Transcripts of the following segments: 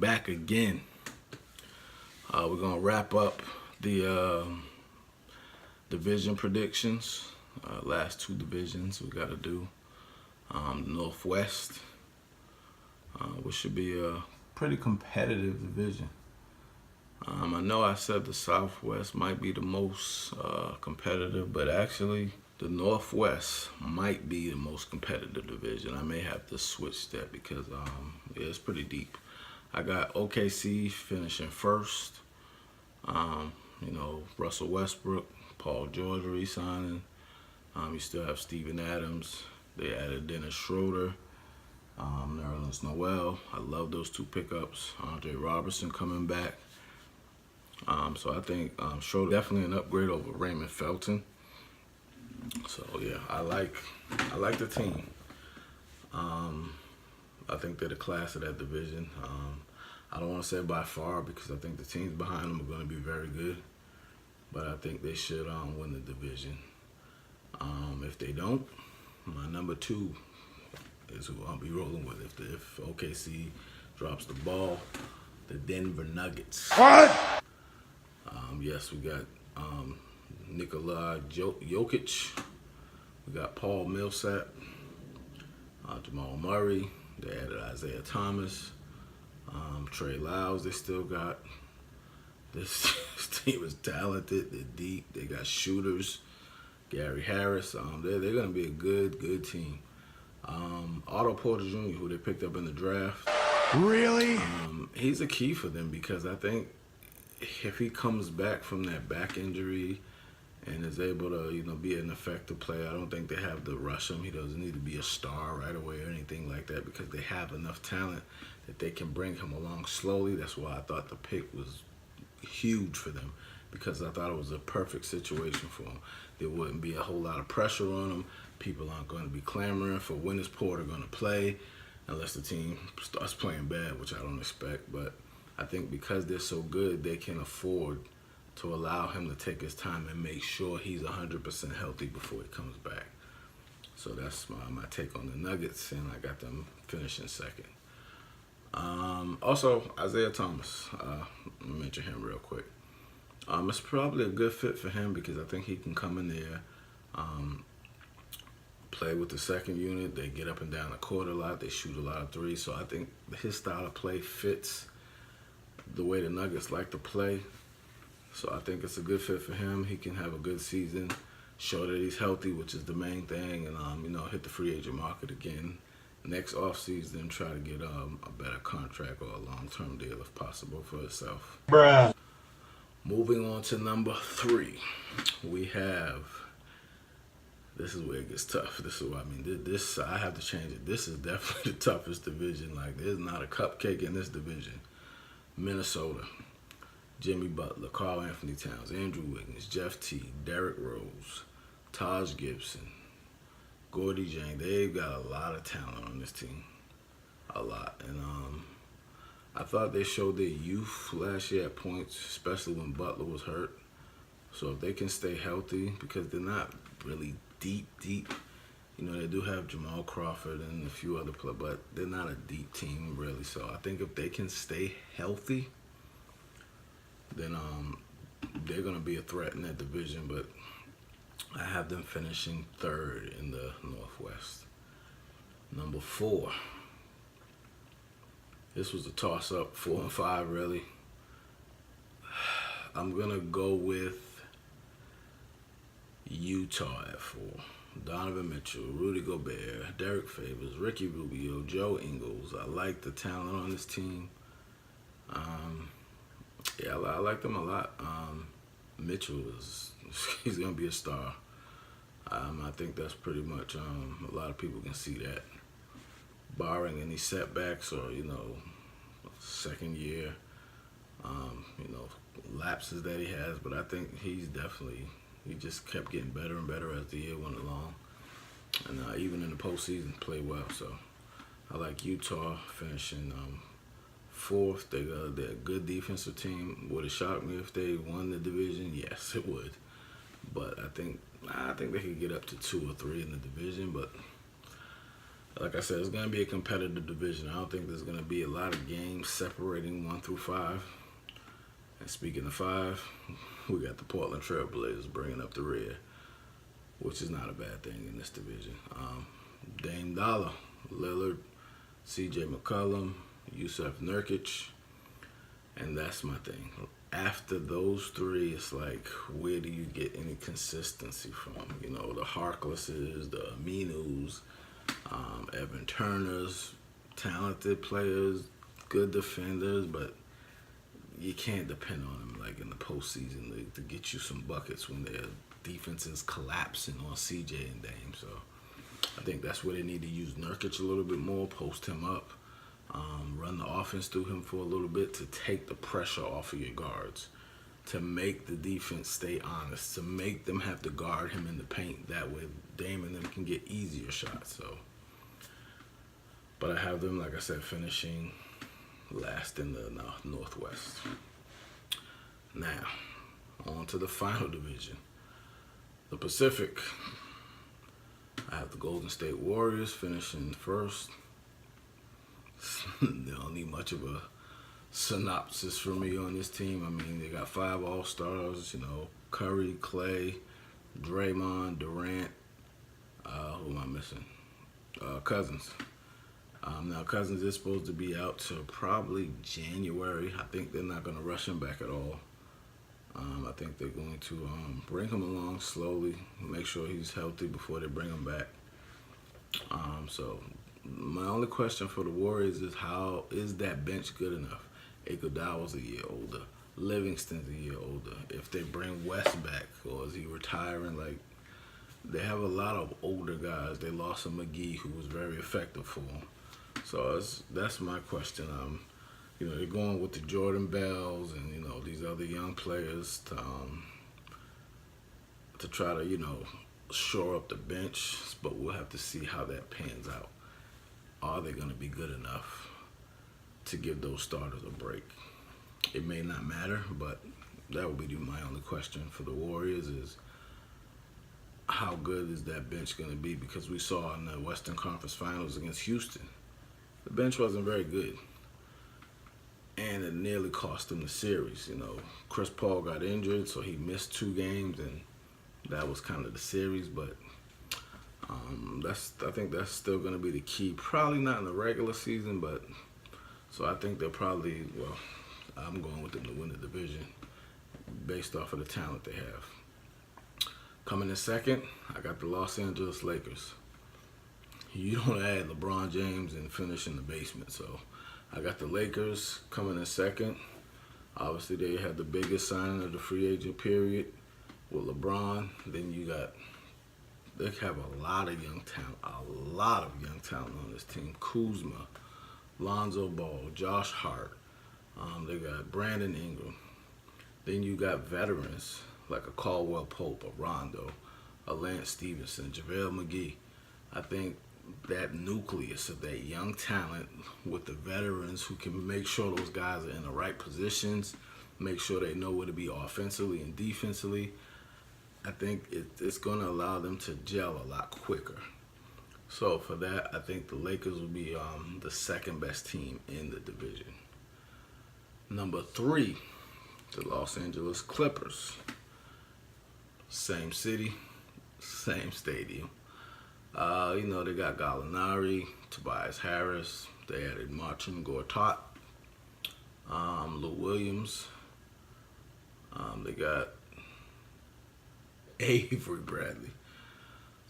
back again. We're gonna wrap up the division predictions. Last two divisions we got to do. Northwest, which should be a pretty competitive division. I know I said the Southwest might be the most competitive, but actually the Northwest might be the most competitive division. I may have to switch that because it's pretty deep. I got OKC finishing first. Russell Westbrook, Paul George re-signing. You still have Steven Adams. They added Dennis Schroeder, Nerlens Noel. I love those two pickups. Andre Robertson coming back. So I think Schroeder definitely an upgrade over Raymond Felton. So yeah, I like the team. I think they're the class of that division. I don't want to say by far because I think the teams behind them are going to be very good, but I think they should win the division. If they don't, my number two is who I'll be rolling with. If OKC drops the ball, the Denver Nuggets. What? Yes, we got Nikola Jokic. We got Paul Millsap, Jamal Murray. They added Isaiah Thomas, Trey Lyles. They still got this team is talented. They're deep. They got shooters. Gary Harris. They're going to be a good team. Otto Porter Jr., who they picked up in the draft. Really? He's a key for them because I think if he comes back from that back injury and is able to, be an effective player, I don't think they have to rush him. He doesn't need to be a star right away or anything like that because they have enough talent that they can bring him along slowly. That's why I thought the pick was huge for them because I thought it was a perfect situation for him. There wouldn't be a whole lot of pressure on him. People aren't going to be clamoring for when is Porter going to play unless the team starts playing bad, which I don't expect. But I think because they're so good, they can afford to allow him to take his time and make sure he's 100% healthy before he comes back. So that's my take on the Nuggets, and I got them finishing second. Also, Isaiah Thomas. Let me mention him real quick. It's probably a good fit for him because I think he can come in there, play with the second unit. They get up and down the court a lot. They shoot a lot of threes. So I think his style of play fits the way the Nuggets like to play. So I think it's a good fit for him. He can have a good season, show that he's healthy, which is the main thing, and hit the free agent market again next offseason. Try to get a better contract or a long-term deal if possible for himself. Bruh. Moving on to number 3, we have. This is where it gets tough. This is what I mean. This I have to change it. This is definitely the toughest division. Like there's not a cupcake in this division. Minnesota, Jimmy Butler, Karl Anthony Towns, Andrew Wiggins, Jeff Teague, Derrick Rose, Taj Gibson, Gordy Jang. They've got a lot of talent on this team, a lot. And I thought they showed their youth last year at points, especially when Butler was hurt. So if they can stay healthy, because they're not really deep. They do have Jamal Crawford and a few other players, but they're not a deep team, really. So I think if they can stay healthy, then they're going to be a threat in that division. But I have them finishing third in the Northwest. Number 4. This was a toss-up, 4 and 5, really. I'm going to go with Utah at 4. Donovan Mitchell, Rudy Gobert, Derek Favors, Ricky Rubio, Joe Ingles. I like the talent on this team. I like them a lot. Mitchell he's going to be a star. I think that's pretty much, a lot of people can see that. Barring any setbacks or, second year, lapses that he has. But I think he just kept getting better and better as the year went along. And even in the postseason, played well. So I like Utah finishing 4th. They're a good defensive team. Would it shock me if they won the division? Yes, it would. But I think they could get up to 2 or 3 in the division. But Like I said, it's going to be a competitive division. I don't think there's going to be a lot of games separating 1 through 5. And speaking of 5, we got the Portland Trail Blazers bringing up the rear, which is not a bad thing in this division. Dame Dollar, Lillard, C.J. McCollum, Yusuf Nurkic, and that's my thing. After those three, it's like, where do you get any consistency from? You know, the Harklesses, the Aminus, Evan Turners, talented players, good defenders, but you can't depend on them like in the postseason to get you some buckets when their defense is collapsing on CJ and Dame. So I think that's where they need to use Nurkic a little bit more, post him up, run the offense through him for a little bit to take the pressure off of your guards, to make the defense stay honest, to make them have to guard him in the paint. That way Dame and them can get easier shots. So, but I have them, like I said, finishing last in the Northwest. Now, on to the final division. The Pacific. I have the Golden State Warriors finishing first. They don't need much of a synopsis for me on this team. I mean, they got 5 All-Stars, you know, Curry, Clay, Draymond, Durant. Who am I missing? Cousins. Now, Cousins is supposed to be out till probably January. I think they're not going to rush him back at all. I think they're going to bring him along slowly, make sure he's healthy before they bring him back. So my only question for the Warriors is, how is that bench good enough? Iguodala's a year older. Livingston's a year older. If they bring West back, or is he retiring? Like, they have a lot of older guys. They lost a McGee who was very effective for them. So that's my question. You know, they're going with the Jordan Bells and, you know, these other young players to try to, you know, shore up the bench, but we'll have to see how that pans out. Are they going to be good enough to give those starters a break? It may not matter, but that would be my only question for the Warriors is, how good is that bench going to be? Because we saw in the Western Conference Finals against Houston, the bench wasn't very good. And it nearly cost them the series. You know, Chris Paul got injured, so he missed 2 games, and that was kind of the series. But I think that's still going to be the key. Probably not in the regular season, but so I think they'll probably, well, I'm going with them to win the division based off of the talent they have. Coming in second, I got the Los Angeles Lakers. You don't add LeBron James and finish in the basement, so I got the Lakers coming in second. Obviously, they had the biggest signing of the free agent period with LeBron. Then they have a lot of young talent on this team. Kuzma, Lonzo Ball, Josh Hart. They got Brandon Ingram. Then you got veterans like a Caldwell Pope, a Rondo, a Lance Stevenson, JaVale McGee. I think that nucleus of that young talent with the veterans who can make sure those guys are in the right positions, make sure they know where to be offensively and defensively, I think it's going to allow them to gel a lot quicker. So for that, I think the Lakers will be the second best team in the division. Number 3, the Los Angeles Clippers. Same city, same stadium. You know, they got Gallinari, Tobias Harris. They added Marcin Gortat, Lou Williams. They got Avery Bradley.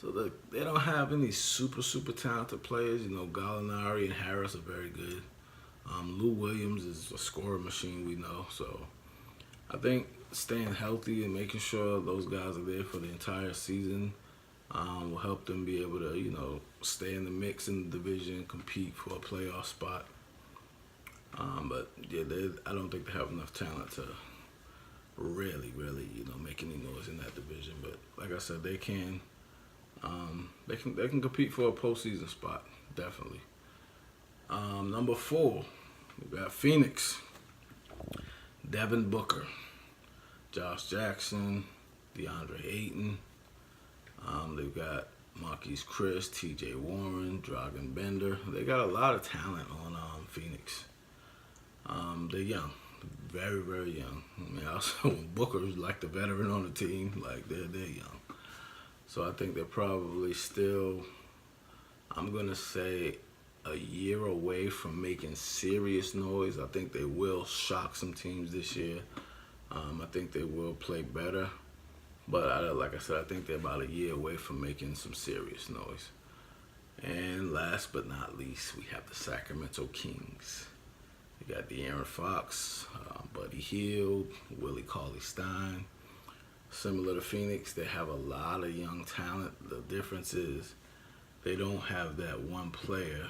So they don't have any super talented players. You know, Gallinari and Harris are very good. Lou Williams is a scoring machine, we know. So I think staying healthy and making sure those guys are there for the entire season will help them be able to, you know, stay in the mix in the division, compete for a playoff spot. But yeah, I don't think they have enough talent to really, you know, make any noise in that division. But like I said, they can compete for a postseason spot, definitely. Number 4, we got Phoenix. Devin Booker, Josh Jackson, DeAndre Ayton. They've got Marquise Chris, T.J. Warren, Dragan Bender. They got a lot of talent on Phoenix. They're young, very, very young. I mean, also Booker's like the veteran on the team. Like they're young. So I think they're probably still, I'm gonna say, a year away from making serious noise. I think they will shock some teams this year. I think they will play better. But like I said, I think they're about a year away from making some serious noise. And last but not least, we have the Sacramento Kings. You got De'Aaron Fox, Buddy Hield, Willie Cauley-Stein. Similar to Phoenix, they have a lot of young talent. The difference is they don't have that one player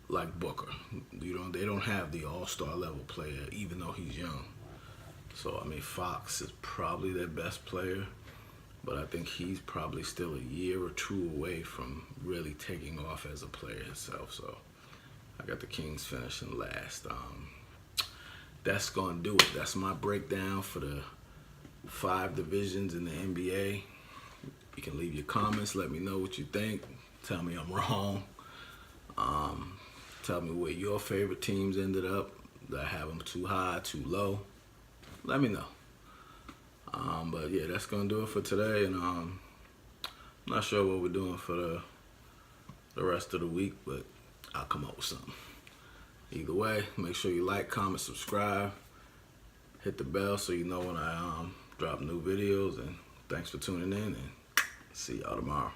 like Booker. They don't have the all-star level player, even though he's young. So, I mean, Fox is probably their best player, but I think he's probably still a year or two away from really taking off as a player himself. So, I got the Kings finishing last. That's going to do it. That's my breakdown for the 5 divisions in the NBA. You can leave your comments. Let me know what you think. Tell me I'm wrong. Tell me where your favorite teams ended up. Did I have them too high, too low? Let me know. But yeah, that's gonna do it for today, and I'm not sure what we're doing for the rest of the week, but I'll come up with something. Either way, make sure you like, comment, subscribe, hit the bell so you know when I drop new videos, and thanks for tuning in, and see y'all tomorrow.